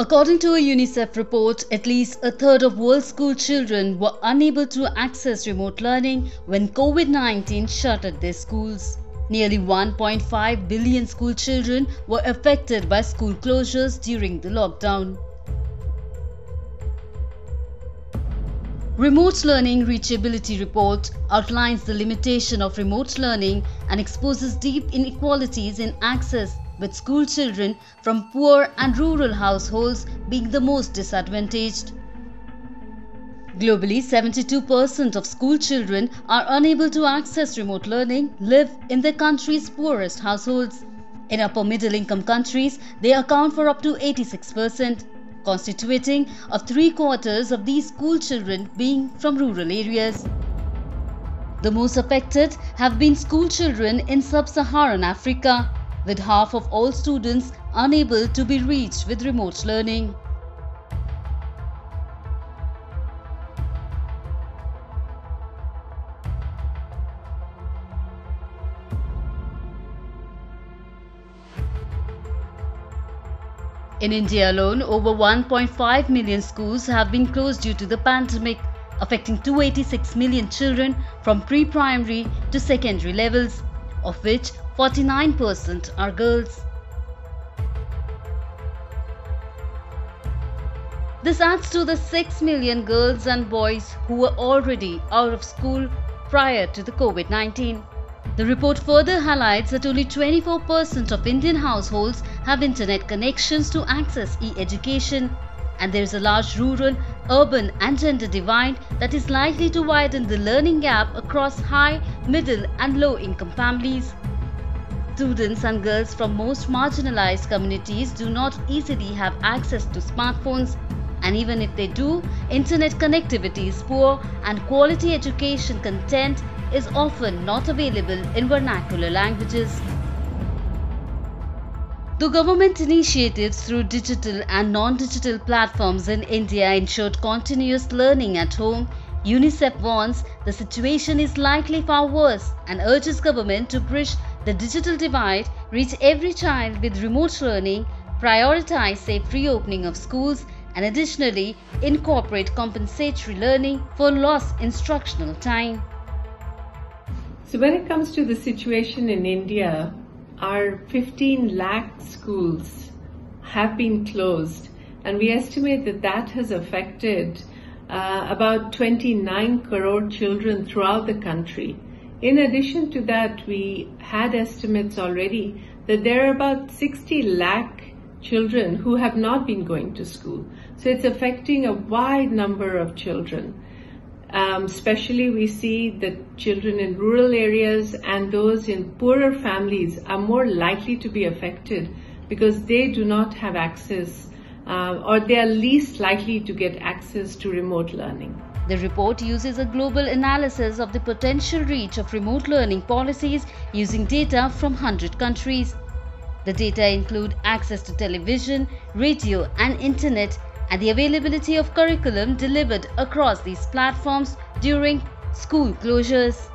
According to a UNICEF report, at least a third of world school children were unable to access remote learning when COVID-19 shuttered their schools. Nearly 1.5 billion school children were affected by school closures during the lockdown. Remote Learning Reachability Report outlines the limitation of remote learning and exposes deep inequalities in access, with school children from poor and rural households being the most disadvantaged. Globally, 72% of school children are unable to access remote learning live in their country's poorest households. In upper middle income countries, they account for up to 86%, constituting of 3/4 of these school children being from rural areas. The most affected have been school children in sub-Saharan Africa, with half of all students unable to be reached with remote learning. In India alone, over 1.5 million schools have been closed due to the pandemic, affecting 286 million children from pre-primary to secondary levels, of which 49% are girls. This adds to the 6 million girls and boys who were already out of school prior to the COVID-19. The report further highlights that only 24% of Indian households have internet connections to access e-education, and there is a large rural, urban and gender divide that is likely to widen the learning gap across high, middle and low income families. Students and girls from most marginalized communities do not easily have access to smartphones, and even if they do, internet connectivity is poor and quality education content is often not available in vernacular languages. Though government initiatives through digital and non-digital platforms in India ensured continuous learning at home, UNICEF warns the situation is likely far worse and urges government to bridge the digital divide, reach every child with remote learning, prioritize safe reopening of schools, and additionally incorporate compensatory learning for lost instructional time. So when it comes to the situation in India, our 15 lakh schools have been closed, and we estimate that that has affected about 29 crore children throughout the country. In addition to that, we had estimates already that there are about 60 lakh children who have not been going to school. So it's affecting a wide number of children. Especially we see that children in rural areas and those in poorer families are more likely to be affected because they do not have access or they are least likely to get access to remote learning. The report uses a global analysis of the potential reach of remote learning policies using data from 100 countries. The data include access to television, radio and internet, and the availability of curriculum delivered across these platforms during school closures.